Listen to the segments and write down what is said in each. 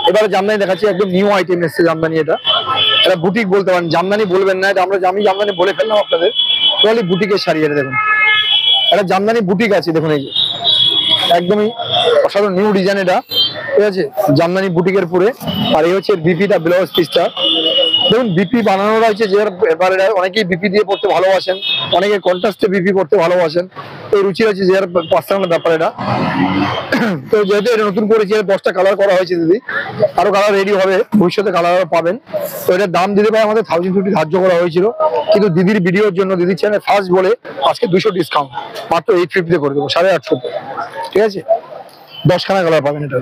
এবারে জামদানি দেখাচ্ছি, একদম নিউ আইটেম এসছে জামদানি। এটা বুটিক বলতে পারেন, জামদানি বলবেন না, এটা আমি জামদানি বলে ফেললাম আপনাদের। টোটালি বুটিকের শাড়ি। এটা দেখুন, এটা জামদানি বুটিক আছে, দেখুন এই যে একদমই অসাধারণ নিউ ডিজাইন এটা, ঠিক আছে, জামদানি বুটিকের পরে। আর এই হচ্ছে বিপিটা, ব্লাউজ পিসটা দেখুন, বিপি বানানো রয়েছে। যে এবার অনেকেই বিপি দিয়ে পড়তে ভালোবাসেন, অনেকে কন্ট্রাস্টে বিপি পড়তে ভালোবাসেন, এই রুচি আছে যে পার্সোনাল ব্যাপার এটা। তো যেহেতু এটা নতুন করেছি, 10টা কালার করা হয়েছে দিদি, আরো কালার রেডি হবে, ভবিষ্যতে কালার পাবেন। তো এটার দাম দিদি ভাই আমাদের 1050 ধার্য করা হয়েছিল, কিন্তু দিদির ভিডিওর জন্য, দিদির চ্যানেল ফার্স্ট বলে আজকে 200 ডিসকাউন্ট, মাত্র 850 করে দেবো, 850। ঠিক আছে, 10খানা কালার পাবেন এটা।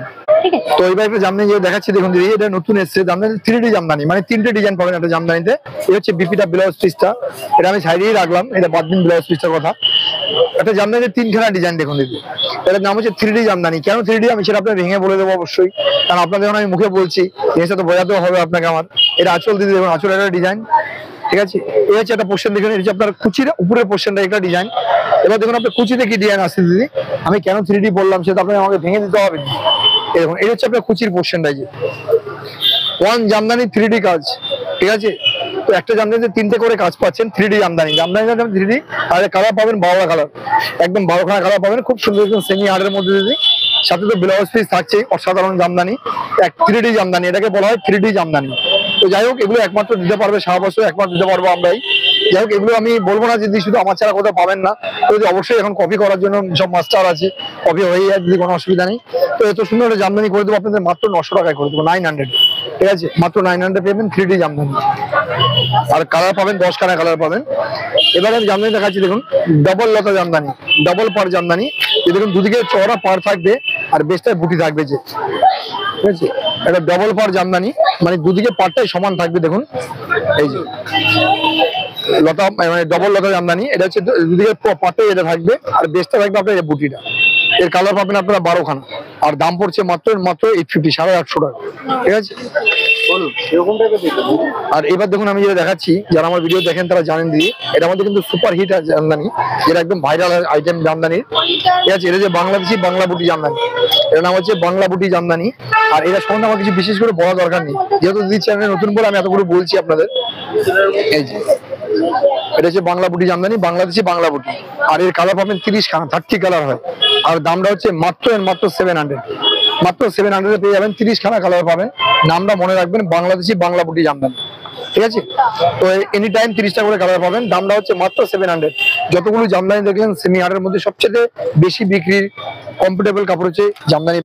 তো এইবার একটা জামদানি যে দেখাচ্ছি দেখুন দিদি, এটা নতুন এসছে জামদানি, 3D জামদানি, মানে 3টে ডিজাইন পাবেন একটা জামদানিতে। এই হচ্ছে বিপিটা, ব্লাউজ পিসটা, এটা আমি সাইডেই রাখলাম, এটা বাদ দিন ব্লাউজ পিসটার কথা। একটা জামদানিতে 3খানা ডিজাইন দেখুন দিদি, এটার নাম হচ্ছে 3D জামদানি। কেন 3D আমি সেটা আপনাকে ভেঙে বলে দেবো অবশ্যই, কারণ আপনাদের যখন আমি মুখে বলছি এর সাথে বোঝাতেও হবে আপনাকে আমার। এটা আঁচল দিদি দেখুন, আঁচল একটা ডিজাইন, ঠিক আছে। এই হচ্ছে একটা পোর্শন দেখুন, এটা হচ্ছে আপনার কুচির উপরের পোর্শনটা একটা ডিজাইন। এবার দেখুন আপনার কুচিতে কি ডিজাইন আসছে দিদি, আমি কেন 3D বললাম সেটা আপনাকে আমাকে ভেঙে দিতে হবে। দেখুন এই হচ্ছে আপনার কুচির পোর্শনটা, যে ওয়ান জামদানি 3D কাজ, ঠিক আছে। তো একটা জামদানিতে 3টে করে কাজ পাচ্ছেন, 3D জামদানি। জামদানি 3D, আর কালার পাবেন 12টা কালার, একদম 12খানা কালার পাবেন, খুব সুন্দর সেমি আর্টের মধ্যে দিদি। সাথে তো ব্লাউজ পিস থাকছে, অসাধারণ জামদানি, 3D জামদানি, এটাকে বলা হয় 3D জামদানি। তো যাই হোক, এগুলো একমাত্র দিতে পারবে সারা বছর, একমাত্র দিতে পারবো আমরাই। যাই হোক, এগুলো আমি বলবো না যদি শুধু আমার ছাড়া কোথাও পাবেন না, তো অবশ্যই এখন কপি করার জন্য সব মাস্টার আছে, কপি হয়ে যায় যদি, কোনো অসুবিধা নেই। তো এত সুন্দর একটা জামদানি করে দেবো আপনাদের মাত্র 900 টাকায় করে দেবো, 900, ঠিক আছে, মাত্র 900 পেবেন 3D জামদানি। আর কালার পাবেন 10খানা কালার পাবেন। এবারে আমি জামদানি দেখাচ্ছি দেখুন, ডবল লতা জামদানি, ডবল পার জামদানি। দেখুন দুদিকে চওড়া পার থাকবে, আর বেশটায় বুটি থাকবে, যে ঠিক আছে, এটা ডবল পার জামদানি, মানে দুদিকে পারটাই সমান থাকবে। দেখুন এই যে লতা, মানে ডবল লতা জামদানি, এটা হচ্ছে দুদিকে পারটাই এটা থাকবে, আর বেশটা থাকবে আপনার এই বুটিটা। এর কালার পাবেন আপনারা 12খানা, আর দাম পড়ছে মাত্র 850, 850 টাকা, ঠিক আছে। আর এবার দেখুন আমি যেটা দেখাচ্ছি, যারা আমার ভিডিও দেখেন তারা জানেন দিদি, এটা আমাদের কিন্তু সুপার হিট জামদানি, যেটা একদম ভাইরাল আইটেম জামদানির, ঠিক আছে। এটা যে বাংলাদেশি বাংলা বুটি জামদানি, এর নাম হচ্ছে বাংলা বুটি জামদানি। আর এটা সম্বন্ধে আমার কিছু বিশেষ করে বলা দরকার নেই, যেহেতু দিদি চ্যানেলে নতুন বলে আমি এতগুলো বলছি আপনাদের। এই যে এটা হচ্ছে বাংলা বুটি জামদানি, বাংলাদেশি বাংলা বুটি। আর এর কালার পাবেন 30খানা, 30 কালার হয়। আর দামটা হচ্ছে মাত্র 700, মাত্র 700 পেয়ে যাবেন, 30খানা কালার পাবেন। নামটা মনে রাখবেন, বাংলাদেশি বাংলা বুটি জামদানি, ঠিক আছে। তো এনি টাইম 30টা করে কালার পাবেন, দামটা হচ্ছে মাত্র 700। যতগুলো জামদানি দেখলেন সেমি আর্টের মধ্যে সবচেয়ে বেশি বিক্রির কমফোর্টেবল কাপড় হচ্ছে জামদানি।